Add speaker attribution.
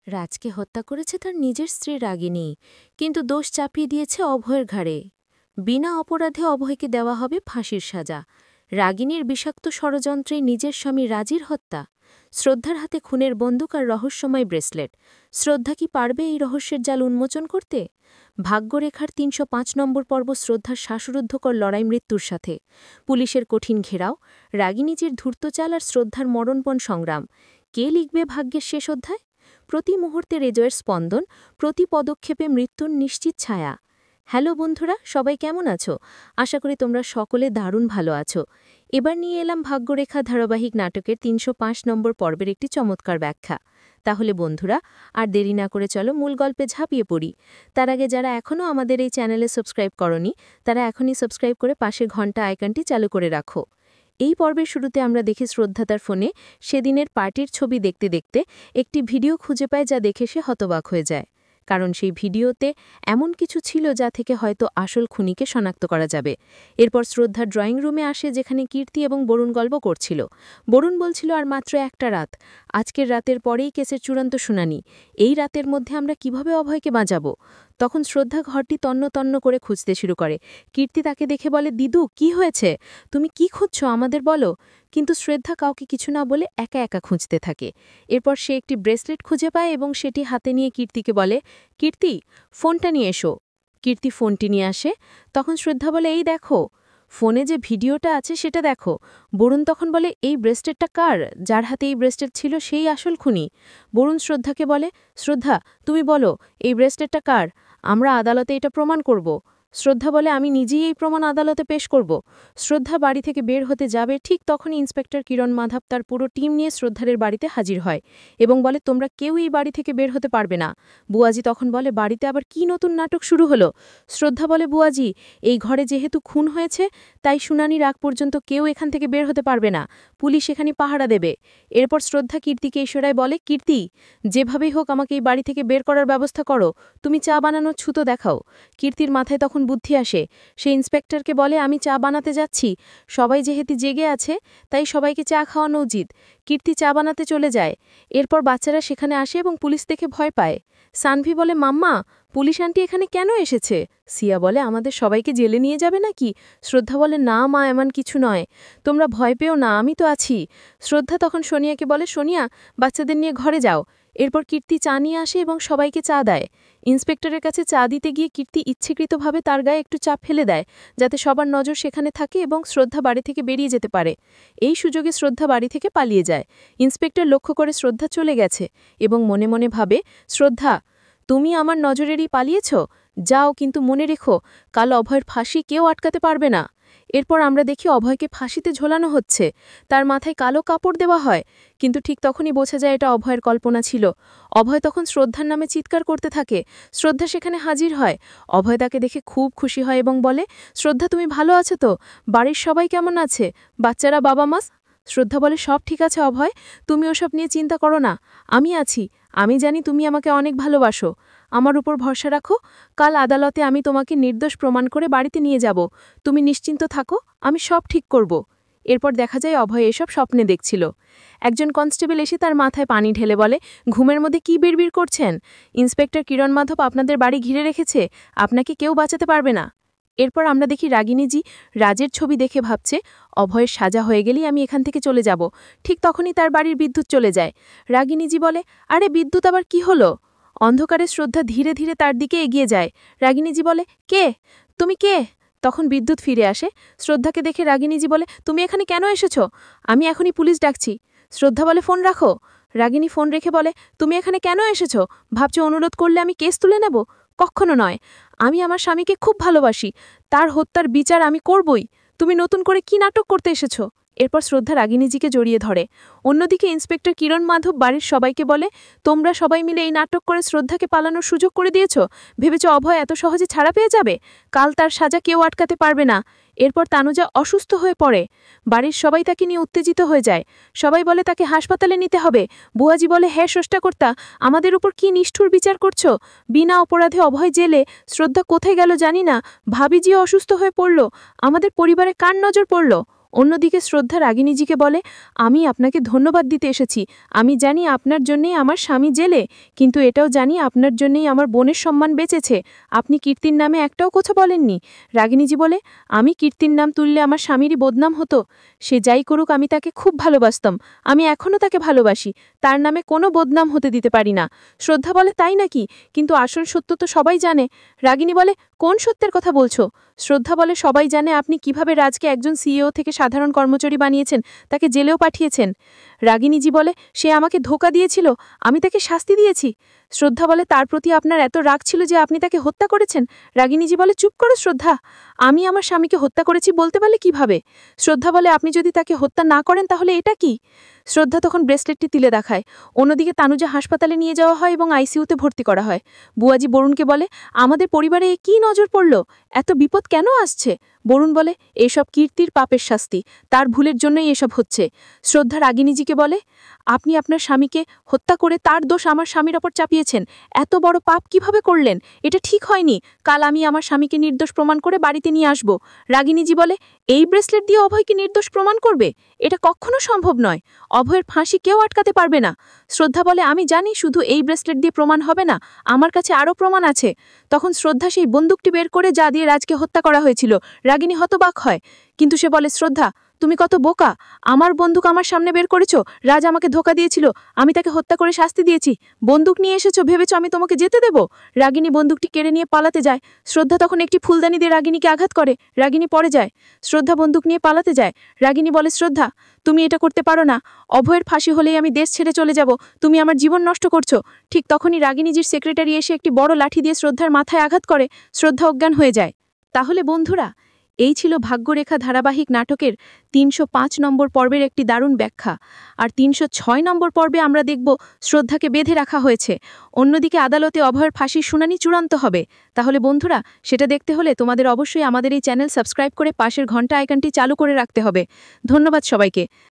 Speaker 1: রাজকে হত্যা করেছে তার নিজের স্ত্রী রাগিনী, কিন্তু দোষ চাপিয়ে দিয়েছে অভয়ের ঘাড়ে। বিনা অপরাধে অভয়কে দেওয়া হবে ফাঁসির সাজা। রাগিনীর বিষাক্ত ষড়যন্ত্রে নিজের স্বামী রাজির হত্যা। শ্রদ্ধার হাতে খুনের বন্দুক আর রহস্যময় ব্রেসলেট। শ্রদ্ধা কি পারবে এই রহস্যের জাল উন্মোচন করতে? ভাগ্যরেখার ৩০৫ নম্বর পর্ব শ্রদ্ধার শ্বাসরুদ্ধকর লড়াই মৃত্যুর সাথে। পুলিশের কঠিন ঘেরাও, রাগিনীজির ধূর্তচাল আর শ্রদ্ধার মরণপণ সংগ্রাম। কে লিখবে ভাগ্যের শেষ অধ্যায়? প্রতি মুহূর্তে হৃদয়ের স্পন্দন, প্রতি পদক্ষেপে মৃত্যুর নিশ্চিত ছায়া। হ্যালো বন্ধুরা, সবাই কেমন আছো? আশা করি তোমরা সকলে দারুণ ভালো আছো। এবার নিয়ে এলাম ভাগ্যরেখা ধারাবাহিক নাটকের ৩০৫ নম্বর পর্বের একটি চমৎকার ব্যাখ্যা। তাহলে বন্ধুরা, আর দেরি না করে চলো মূল গল্পে ঝাঁপিয়ে পড়ি। তার আগে যারা এখনও আমাদের এই চ্যানেলে সাবস্ক্রাইব করনি, তারা এখনই সাবস্ক্রাইব করে পাশের ঘন্টা আইকনটি চালু করে রাখো। এই পর্বের শুরুতে আমরা দেখি শ্রদ্ধা তার ফোনে সেদিনের পার্টির ছবি দেখতে দেখতে একটি ভিডিও খুঁজে পায়, যা দেখে সে হতবাক হয়ে যায়। কারণ সেই ভিডিওতে এমন কিছু ছিল যা থেকে হয়তো আসল খুনিকে শনাক্ত করা যাবে। এরপর শ্রদ্ধা ড্রয়িং রুমে আসে, যেখানে কীর্তি এবং বরুণ গল্প করছিল। বরুণ বলছিল আর মাত্র একটা রাত, আজকের রাতের পরেই কেসের চূড়ান্ত শুনানি। এই রাতের মধ্যে আমরা কিভাবে অভয়কে বাঁচাবো? তখন শ্রদ্ধা ঘরটি তন্ন তন্ন করে খুঁজতে শুরু করে। কীর্তি তাকে দেখে বলে, দিদু কি হয়েছে? তুমি কি খুঁজছ, আমাদের বলো। কিন্তু শ্রদ্ধা কাউকে কিছু না বলে একা একা খুঁজতে থাকে। এরপর সে একটি ব্রেসলেট খুঁজে পায় এবং সেটি হাতে নিয়ে কীর্তিকে বলে, কীর্তি ফোনটা নিয়ে এসো। কীর্তি ফোনটি নিয়ে আসে। তখন শ্রদ্ধা বলে, এই দেখো, ফোনে যে ভিডিওটা আছে সেটা দেখো। বরুণ তখন বলে, এই ব্রেসলেটটা কার? যার হাতে এই ব্রেসলেট ছিল সেই আসল খুনি। বরুণ শ্রদ্ধাকে বলে, শ্রদ্ধা তুমি বলো, এই ব্রেসলেটটা কার? আমরা আদালতে এটা প্রমাণ করব। শ্রদ্ধা বলে, আমি নিজেই এই প্রমাণ আদালতে পেশ করব। শ্রদ্ধা বাড়ি থেকে বের হতে যাবে, ঠিক তখনই ইন্সপেক্টর কিরণ মাধব তার পুরো টিম নিয়ে শ্রদ্ধারের বাড়িতে হাজির হয় এবং বলে, তোমরা কেউ এই বাড়ি থেকে বের হতে পারবে না। বুয়াজি তখন বলে, বাড়িতে আবার কি নতুন নাটক শুরু হলো? শ্রদ্ধা বলে, বুয়াজি, এই ঘরে যেহেতু খুন হয়েছে, তাই শুনানির আগ পর্যন্ত কেউ এখান থেকে বের হতে পারবে না। পুলিশ এখানে পাহারা দেবে। এরপর শ্রদ্ধা কীর্তিকে ইশারায় বলে, কীর্তি যেভাবেই হোক আমাকে এই বাড়ি থেকে বের করার ব্যবস্থা করো। তুমি চা বানানোর ছুতো দেখাও। কীর্তির মাথায় তখন বুদ্ধি আসে। সে ইন্সপেক্টরকে বলে, আমি চা বানাতে যাচ্ছি। সবাই যেহেতু জেগে আছে, তাই সবাইকে চা খাওয়ানো উচিত। কীর্তি চা বানাতে চলে যায়। এরপর বাচ্চারা সেখানে আসে এবং পুলিশ দেখে ভয় পায়। সানভি বলে, মাম্মা পুলিশ আন্টি এখানে কেন এসেছে? সিয়া বলে, আমাদের সবাইকে জেলে নিয়ে যাবে নাকি? শ্রদ্ধা বলে, না মা, এমন কিছু নয়। তোমরা ভয় পেও না, আমি তো আছি। শ্রদ্ধা তখন সোনিয়াকে বলে, সোনিয়া বাচ্চাদের নিয়ে ঘরে যাও। এরপর কীর্তি চা নিয়ে আসে এবং সবাইকে চা দেয়। ইন্সপেক্টরের কাছে চা দিতে গিয়ে কীর্তি ইচ্ছাকৃতভাবে তার গায়ে একটু চা ফেলে দেয়, যাতে সবার নজর সেখানে থাকে এবং শ্রদ্ধা বাড়ি থেকে বেরিয়ে যেতে পারে। এই সুযোগে শ্রদ্ধা বাড়ি থেকে পালিয়ে যায়। ইন্সপেক্টর লক্ষ্য করে শ্রদ্ধা চলে গেছে এবং মনে মনে ভাবে, শ্রদ্ধা তুমি আমার নজরেরই পালিয়েছ? যাও, কিন্তু মনে রেখো, কাল অভয়ের ফাঁসি কেউ আটকাতে পারবে না। এরপর আমরা দেখি অভয়কে ফাঁসিতে ঝোলানো হচ্ছে। তার মাথায় কালো কাপড় দেওয়া হয়, কিন্তু ঠিক তখনই বোঝা যায় এটা অভয়ের কল্পনা ছিল। অভয় তখন শ্রদ্ধার নামে চিৎকার করতে থাকে। শ্রদ্ধা সেখানে হাজির হয়। অভয় তাকে দেখে খুব খুশি হয় এবং বলে, শ্রদ্ধা তুমি ভালো আছো তো? বাড়ির সবাই কেমন আছে? বাচ্চারা, বাবা মা? শ্রদ্ধা বলে, সব ঠিক আছে অভয়, তুমি ওসব নিয়ে চিন্তা করো না। আমি আছি। আমি জানি তুমি আমাকে অনেক ভালোবাসো। আমার উপর ভরসা রাখো। কাল আদালতে আমি তোমাকে নির্দোষ প্রমাণ করে বাড়িতে নিয়ে যাব। তুমি নিশ্চিন্ত থাকো, আমি সব ঠিক করব। এরপর দেখা যায় অভয় এসব স্বপ্নে দেখছিল। একজন কনস্টেবল এসে তার মাথায় পানি ঢেলে বলে, ঘুমের মধ্যে কি বিড়বিড় করছেন? ইন্সপেক্টর কিরণ মাধব আপনাদের বাড়ি ঘিরে রেখেছে, আপনাকে কেউ বাঁচাতে পারবে না। এরপর আমরা দেখি রাগিনীজি রাজের ছবি দেখে ভাবছে, অভয়ের সাজা হয়ে গেলেই আমি এখান থেকে চলে যাব। ঠিক তখনই তার বাড়ির বিদ্যুৎ চলে যায়। রাগিনীজি বলে, আরে বিদ্যুৎ আবার কি হলো? অন্ধকারে শ্রদ্ধা ধীরে ধীরে তার দিকে এগিয়ে যায়। রাগিনীজি বলে, কে? তুমি কে? তখন বিদ্যুৎ ফিরে আসে। শ্রদ্ধাকে দেখে রাগিনীজি বলে, তুমি এখানে কেন এসেছ? আমি এখনই পুলিশ ডাকছি। শ্রদ্ধা বলে, ফোন রাখো। রাগিনী ফোন রেখে বলে, তুমি এখানে কেন এসেছ? ভাবছো অনুরোধ করলে আমি কেস তুলে নেব? কখনো নয়। আমি আমার স্বামীকে খুব ভালোবাসি, তার হত্যার বিচার আমি করবই। তুমি নতুন করে কি নাটক করতে এসেছ? এরপর শ্রদ্ধা রাগিনীজিকে জড়িয়ে ধরে। অন্যদিকে ইন্সপেক্টর কিরণ মাধব বাড়ির সবাইকে বলে, তোমরা সবাই মিলে এই নাটক করে শ্রদ্ধাকে পালানোর সুযোগ করে দিয়েছ। ভেবেছ অভয় এত সহজে ছাড়া পেয়ে যাবে? কাল তার সাজা কেউ আটকাতে পারবে না। এরপর তানুজা অসুস্থ হয়ে পড়ে। বাড়ির সবাই তাকে নিয়ে উত্তেজিত হয়ে যায়। সবাই বলে তাকে হাসপাতালে নিতে হবে। বুয়াজি বলে, হ্যাঁ স্রষ্টাকর্তা, আমাদের উপর কি নিষ্ঠুর বিচার করছো? বিনা অপরাধে অভয় জেলে, শ্রদ্ধা কোথায় গেল জানি না। ভাবিজিও অসুস্থ হয়ে পড়ল। আমাদের পরিবারে কার নজর পড়ল?
Speaker 2: অন্যদিকে শ্রদ্ধা রাগিনীজিকে বলে, আমি আপনাকে ধন্যবাদ দিতে এসেছি। আমি জানি আপনার জন্যেই আমার স্বামী জেলে, কিন্তু এটাও জানি আপনার জন্যেই আমার বোনের সম্মান বেঁচেছে। আপনি কীর্তির নামে একটাও কথা বলেননি। রাগিনীজি বলে, আমি কীর্তির নাম তুললে আমার স্বামীরই বদনাম হতো। সে যাই করুক, আমি তাকে খুব ভালোবাসতাম। আমি এখনও তাকে ভালোবাসি। তার নামে কোনো বদনাম হতে দিতে পারি না। শ্রদ্ধা বলে, তাই নাকি? কিন্তু আসল সত্য তো সবাই জানে। রাগিনী বলে, কোন সত্যের কথা বলছো? শ্রদ্ধা বলে, সবাই জানে আপনি কিভাবে রাজকে একজন সিইও থেকে সাধারণ কর্মচারী বানিয়েছেন, তাকে জেলেও পাঠিয়েছেন। রাগিনীজি বলে, সে আমাকে ধোঁকা দিয়েছিল, আমি তাকে শাস্তি দিয়েছি। শ্রদ্ধা বলে, তার প্রতি আপনার এত রাগ ছিল যে আপনি তাকে হত্যা করেছেন? রাগিনীজি বলে, চুপ করো শ্রদ্ধা। আমি আমার স্বামীকে হত্যা করেছি বলতে পারলে কিভাবে? শ্রদ্ধা বলে, আপনি যদি তাকে হত্যা না করেন তাহলে এটা কি? শ্রদ্ধা তখন ব্রেসলেটটি তুলে দেখায়। অন্যদিকে তানুজা হাসপাতালে নিয়ে যাওয়া হয় এবং আইসিইউতে ভর্তি করা হয়। বুয়াজি বরুণকে বলে, আমাদের পরিবারে এ কী নজর পড়ল? এত বিপদ কেন আসছে? বরুণ বলে, এসব কীর্তির পাপের শাস্তি, তার ভুলের জন্যই এসব হচ্ছে। শ্রদ্ধা রাগিনীজিকে বলে, আপনি আপনার স্বামীকে হত্যা করে তার দোষ আমার স্বামীর ওপর চাপিয়েছেন। এত বড় পাপ কিভাবে করলেন? এটা ঠিক হয়নি। কাল আমি আমার স্বামীকে নির্দোষ প্রমাণ করে বাড়িতে নিয়ে আসব। রাগিনীজি বলে, এই ব্রেসলেট দিয়ে অভয়কে নির্দোষ প্রমাণ করবে? এটা কখনো সম্ভব নয়। অভয়ের ফাঁসি কেউ আটকাতে পারবে না। শ্রদ্ধা বলে, আমি জানি শুধু এই ব্রেসলেট দিয়ে প্রমাণ হবে না, আমার কাছে আরও প্রমাণ আছে। তখন শ্রদ্ধা সেই বন্দুকটি বের করে যা দিয়ে রাজকে হত্যা করা হয়েছিল। রাগিনী হতবাক হয়, কিন্তু সে বলে, শ্রদ্ধা, তুমি কত বোকা! আমার বন্দুক আমার সামনে বের করেছো। রাজ আমাকে ধোঁকা দিয়েছিল, আমি তাকে হত্যা করে শাস্তি দিয়েছি। বন্দুক নিয়ে এসেছো, ভেবেছো আমি তোমাকে যেতে দেব? রাগিনী বন্দুকটি কেড়ে নিয়ে পালাতে যায়। শ্রদ্ধা তখন একটি ফুলদানি দিয়ে রাগিনীকে আঘাত করে। রাগিনী পড়ে যায়। শ্রদ্ধা বন্দুক নিয়ে পালাতে যায়। রাগিনী বলে, শ্রদ্ধা, তুমি এটা করতে পারো না। অভয়ের ফাঁসি হলেই আমি দেশ ছেড়ে চলে যাব। তুমি আমার জীবন নষ্ট করছো। ঠিক তখনই রাগিনীজির সেক্রেটারি এসে একটি বড় লাঠি দিয়ে শ্রদ্ধার মাথায় আঘাত করে। শ্রদ্ধা অজ্ঞান হয়ে যায়। তাহলে বন্ধুরা, এই ছিল ভাগ্যরেখা ধারাবাহিক নাটকের ৩০৫ নম্বর পর্বের একটি দারুণ ব্যাখ্যা। আর ৩০৬ নম্বর পর্বে আমরা দেখব শ্রদ্ধাকে বেঁধে রাখা হয়েছে। অন্যদিকে আদালতে অভয়ের ফাঁসির শুনানি চূড়ান্ত হবে। তাহলে বন্ধুরা, সেটা দেখতে হলে তোমাদের অবশ্যই আমাদের এই চ্যানেল সাবস্ক্রাইব করে পাশের ঘন্টা আইকনটি চালু করে রাখতে হবে। ধন্যবাদ সবাইকে।